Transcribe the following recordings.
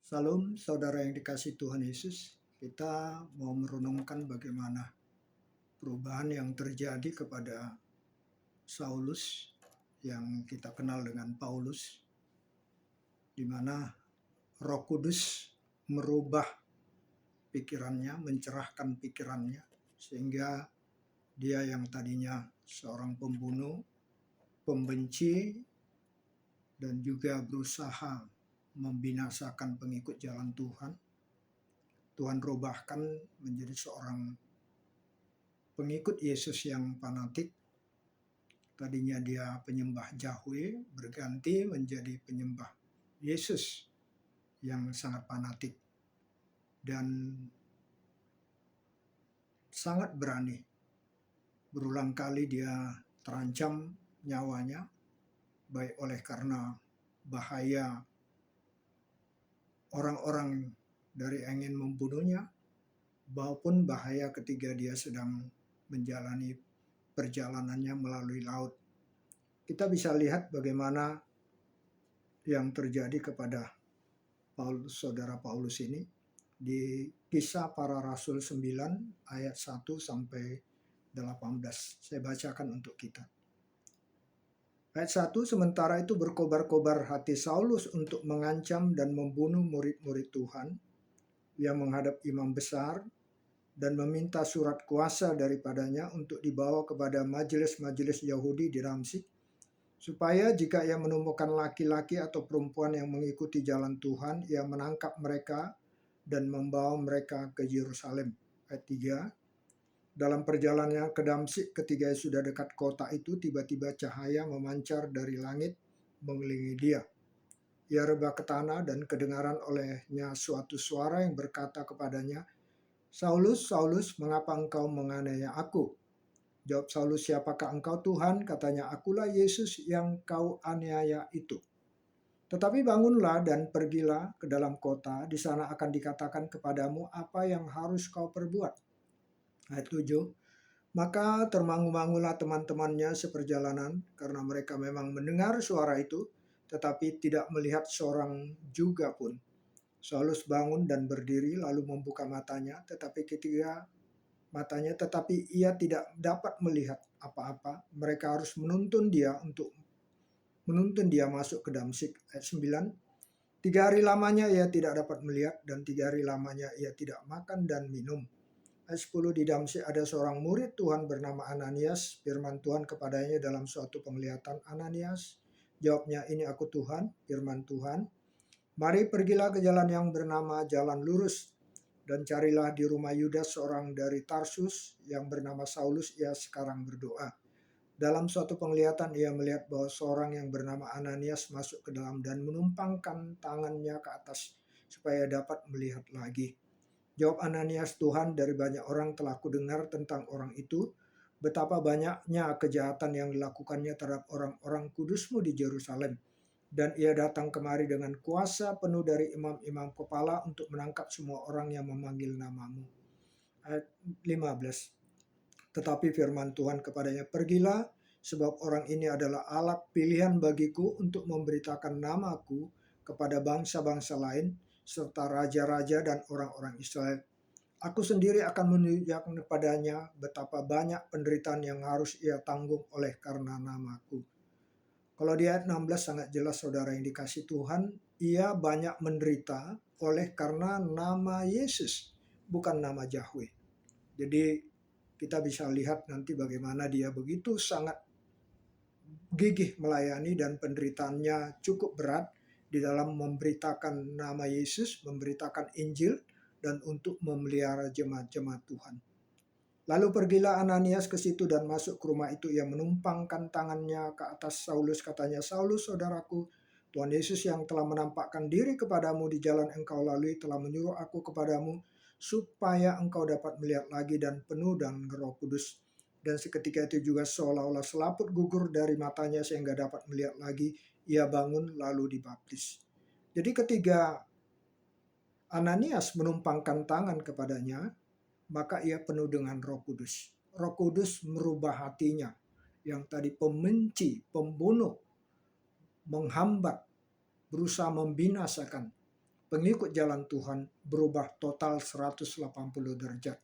Salam saudara yang dikasih Tuhan Yesus. Kita mau merenungkan bagaimana perubahan yang terjadi kepada Saulus yang kita kenal dengan Paulus, di mana Roh Kudus merubah pikirannya, mencerahkan pikirannya, sehingga dia yang tadinya seorang pembunuh, pembenci, dan juga berusaha membinasakan pengikut jalan Tuhan, Tuhan rubahkan menjadi seorang pengikut Yesus yang fanatik. Tadinya dia penyembah Yahweh, berganti menjadi penyembah Yesus yang sangat fanatik dan sangat berani. Berulang kali dia terancam nyawanya, baik oleh karena bahaya orang-orang dari ingin membunuhnya, maupun bahaya ketika dia sedang menjalani perjalanannya melalui laut. Kita bisa lihat bagaimana yang terjadi kepada saudara Paulus ini di Kisah Para Rasul 9 ayat 1 sampai 18. Saya bacakan untuk kita. Ayat 1, sementara itu berkobar-kobar hati Saulus untuk mengancam dan membunuh murid-murid Tuhan. Ia menghadap imam besar dan meminta surat kuasa daripadanya untuk dibawa kepada majelis-majelis Yahudi di Damsyik, supaya jika ia menemukan laki-laki atau perempuan yang mengikuti jalan Tuhan, ia menangkap mereka dan membawa mereka ke Yerusalem. Ayat 3, dalam perjalanannya ke Damsyik ketika sudah dekat kota itu, tiba-tiba cahaya memancar dari langit mengelilingi dia. Ia rebah ke tanah dan kedengaran olehnya suatu suara yang berkata kepadanya, "Saulus, Saulus, mengapa engkau menganiaya aku?" Jawab Saulus, "Siapakah engkau Tuhan?" Katanya, "Akulah Yesus yang kau aniaya itu. Tetapi bangunlah dan pergilah ke dalam kota, di sana akan dikatakan kepadamu apa yang harus kau perbuat." Ayat 7, maka termangu-mangulah teman-temannya seperjalanan, karena mereka memang mendengar suara itu, tetapi tidak melihat seorang juga pun. Saulus bangun dan berdiri, lalu membuka matanya, tetapi ia tidak dapat melihat apa-apa. Mereka harus menuntun dia masuk ke Damsyik. Ayat 9, 3 hari lamanya ia tidak dapat melihat, dan 3 hari lamanya ia tidak makan dan minum. Ayat 10, di Damsyik ada seorang murid Tuhan bernama Ananias. Firman Tuhan kepadanya dalam suatu penglihatan, "Ananias." Jawabnya, "Ini aku Tuhan." Firman Tuhan, "Mari pergilah ke jalan yang bernama Jalan Lurus, dan carilah di rumah Yudas seorang dari Tarsus yang bernama Saulus, ia sekarang berdoa." Dalam suatu penglihatan ia melihat bahwa seorang yang bernama Ananias masuk ke dalam dan menumpangkan tangannya ke atas supaya dapat melihat lagi. Jawab Ananias, "Tuhan, dari banyak orang telah kudengar tentang orang itu, betapa banyaknya kejahatan yang dilakukannya terhadap orang-orang kudusmu di Yerusalem. Dan ia datang kemari dengan kuasa penuh dari imam-imam kepala untuk menangkap semua orang yang memanggil namamu." Ayat 15, tetapi firman Tuhan kepadanya, "Pergilah, sebab orang ini adalah alat pilihan bagiku untuk memberitakan namaku kepada bangsa-bangsa lain, serta raja-raja dan orang-orang Israel. Aku sendiri akan menunjukkan kepadanya betapa banyak penderitaan yang harus ia tanggung oleh karena namaku." Kalau di ayat 16 sangat jelas saudara yang dikasih Tuhan, ia banyak menderita oleh karena nama Yesus, bukan nama Yahweh. Jadi kita bisa lihat nanti bagaimana dia begitu sangat gigih melayani dan penderitaannya cukup berat di dalam memberitakan nama Yesus, memberitakan Injil, dan untuk memelihara jemaat-jemaat Tuhan. Lalu pergilah Ananias ke situ dan masuk ke rumah itu. Ia menumpangkan tangannya ke atas Saulus, katanya, "Saulus, saudaraku, Tuhan Yesus yang telah menampakkan diri kepadamu di jalan engkau lalui telah menyuruh aku kepadamu supaya engkau dapat melihat lagi dan penuh dengan Roh Kudus." Dan seketika itu juga seolah-olah selaput gugur dari matanya sehingga dapat melihat lagi. Ia bangun lalu dibaptis. Jadi ketika Ananias menumpangkan tangan kepadanya, maka ia penuh dengan Roh Kudus. Roh Kudus merubah hatinya yang tadi pembenci, pembunuh, menghambat, berusaha membinasakan. pengikut jalan Tuhan berubah total 180 derajat.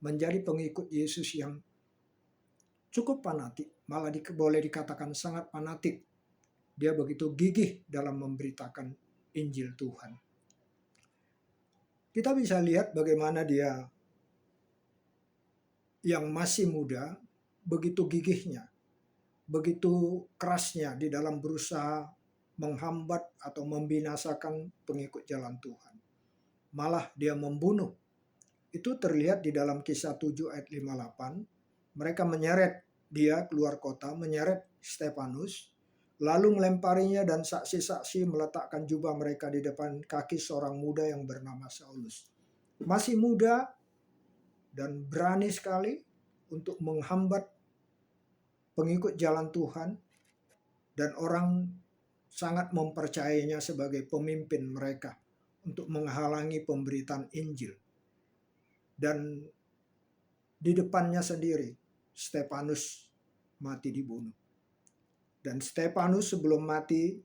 Menjadi pengikut Yesus yang cukup fanatik, malah boleh dikatakan sangat fanatik. Dia begitu gigih dalam memberitakan Injil Tuhan. Kita bisa lihat bagaimana dia yang masih muda begitu gigihnya, begitu kerasnya di dalam berusaha menghambat atau membinasakan pengikut jalan Tuhan. Malah dia membunuh. Itu terlihat di dalam Kisah 7 ayat 58. Mereka menyeret dia keluar kota, menyeret Stefanus, lalu melemparinya dan saksi-saksi meletakkan jubah mereka di depan kaki seorang muda yang bernama Saulus. Masih muda dan berani sekali untuk menghambat pengikut jalan Tuhan, dan orang sangat mempercayainya sebagai pemimpin mereka untuk menghalangi pemberitaan Injil. Dan di depannya sendiri Stefanus mati dibunuh. Dan Stefanus sebelum mati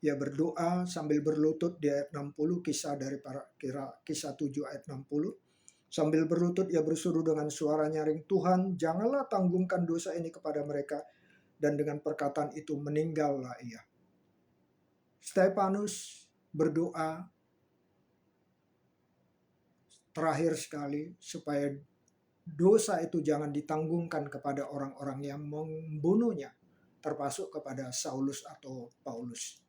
ia berdoa sambil berlutut di ayat 60, kisah 7 ayat 60. Sambil berlutut ia berseru dengan suara nyaring, "Tuhan, janganlah tanggungkan dosa ini kepada mereka." Dan dengan perkataan itu meninggallah ia. Stefanus berdoa terakhir sekali supaya dosa itu jangan ditanggungkan kepada orang-orang yang membunuhnya, termasuk kepada Saulus atau Paulus.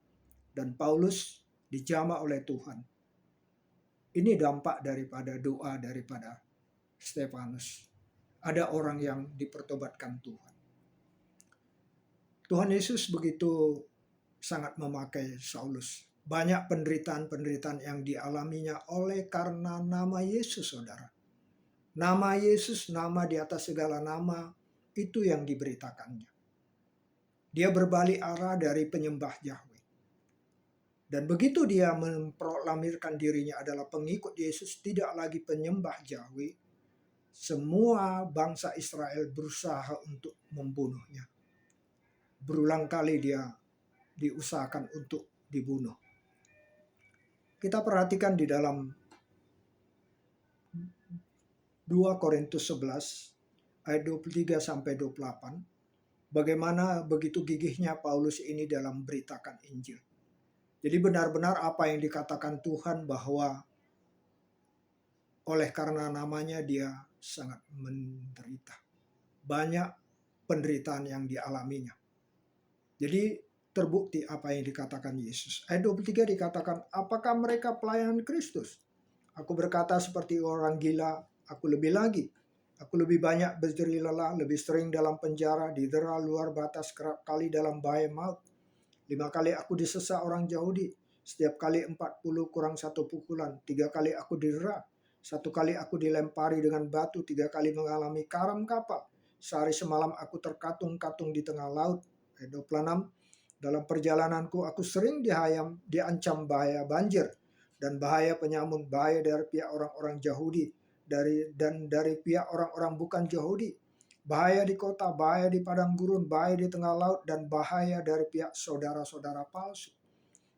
Dan Paulus dijamah oleh Tuhan. Ini dampak daripada doa daripada Stefanus. Ada orang yang dipertobatkan Tuhan. Tuhan Yesus begitu sangat memakai Saulus. Banyak penderitaan-penderitaan yang dialaminya oleh karena nama Yesus, saudara. Nama Yesus, nama di atas segala nama, itu yang diberitakannya. Dia berbalik arah dari penyembah Yahweh. Dan begitu dia memproklamirkan dirinya adalah pengikut Yesus, tidak lagi penyembah Yahweh, semua bangsa Israel berusaha untuk membunuhnya. Berulang kali dia diusahakan untuk dibunuh. Kita perhatikan di dalam 2 Korintus 11 ayat 23 sampai 28, bagaimana begitu gigihnya Paulus ini dalam beritakan Injil. Jadi benar-benar apa yang dikatakan Tuhan bahwa oleh karena namanya dia sangat menderita. Banyak penderitaan yang dialaminya. Jadi terbukti apa yang dikatakan Yesus. Ayat 23 dikatakan, "Apakah mereka pelayan Kristus? Aku berkata seperti orang gila, aku lebih lagi. Aku lebih banyak berjeri lelah, lebih sering dalam penjara, didera luar batas, kerap kali dalam bahaya maut. 5 kali aku disesat orang Yahudi, setiap kali 40 kurang 1 pukulan. 3 kali aku didera, 1 kali aku dilempari dengan batu, 3 kali mengalami karam kapal. Sehari semalam aku terkatung-katung di tengah laut." Ayat 26, "Dalam perjalananku aku sering diancam bahaya banjir dan bahaya penyamun, bahaya dari pihak orang-orang Yahudi dan dari pihak orang-orang bukan Yahudi. Bahaya di kota, bahaya di padang gurun, bahaya di tengah laut, dan bahaya dari pihak saudara-saudara palsu.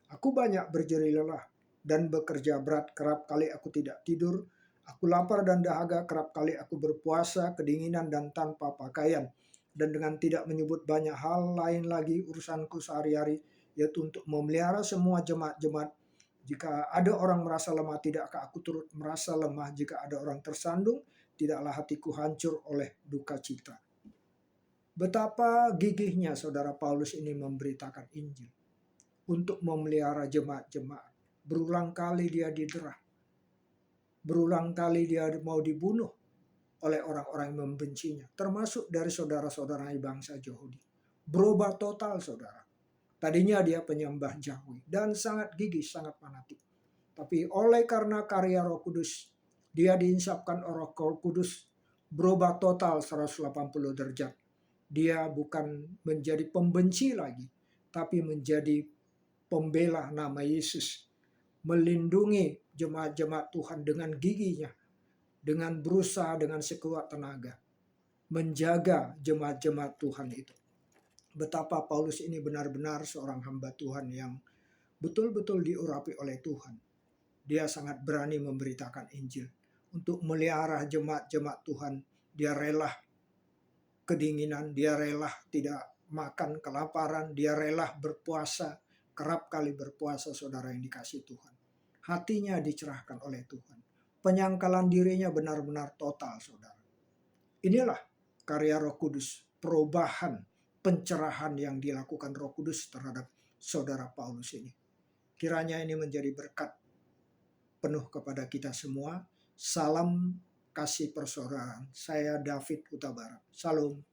Aku banyak berjeri lelah dan bekerja berat, kerap kali aku tidak tidur. Aku lapar dan dahaga, kerap kali aku berpuasa, kedinginan dan tanpa pakaian. Dan dengan tidak menyebut banyak hal lain lagi urusanku sehari-hari, yaitu untuk memelihara semua jemaat-jemaat. Jika ada orang merasa lemah, tidakkah aku turut merasa lemah? Jika ada orang tersandung, tidaklah hatiku hancur oleh duka cita." Betapa gigihnya saudara Paulus ini memberitakan Injil untuk memelihara jemaat-jemaat. Berulang kali dia didera. Berulang kali dia mau dibunuh oleh orang-orang yang membencinya, termasuk dari saudara-saudara bangsa Yahudi. Berubah total, saudara. Tadinya dia penyembah Yahweh dan sangat gigih, sangat fanatik. Tapi oleh karena karya Roh Kudus, dia diinsapkan Roh Kudus, berubah total 180 derajat. Dia bukan menjadi pembenci lagi, tapi menjadi pembela nama Yesus. Melindungi jemaat-jemaat Tuhan dengan giginya, dengan berusaha dengan sekuat tenaga. Menjaga jemaat-jemaat Tuhan itu. Betapa Paulus ini benar-benar seorang hamba Tuhan yang betul-betul diurapi oleh Tuhan. dia sangat berani memberitakan Injil. Untuk melihara jemaat-jemaat Tuhan, dia rela kedinginan, dia rela tidak makan kelaparan, dia rela berpuasa, kerap kali berpuasa saudara yang dikasih Tuhan. Hatinya dicerahkan oleh Tuhan. Penyangkalan dirinya benar-benar total saudara. Inilah karya Roh Kudus, perubahan, pencerahan yang dilakukan Roh Kudus terhadap saudara Paulus ini. Kiranya ini menjadi berkat penuh kepada kita semua. Salam kasih persaudaraan. Saya David Huta Barat. Salam.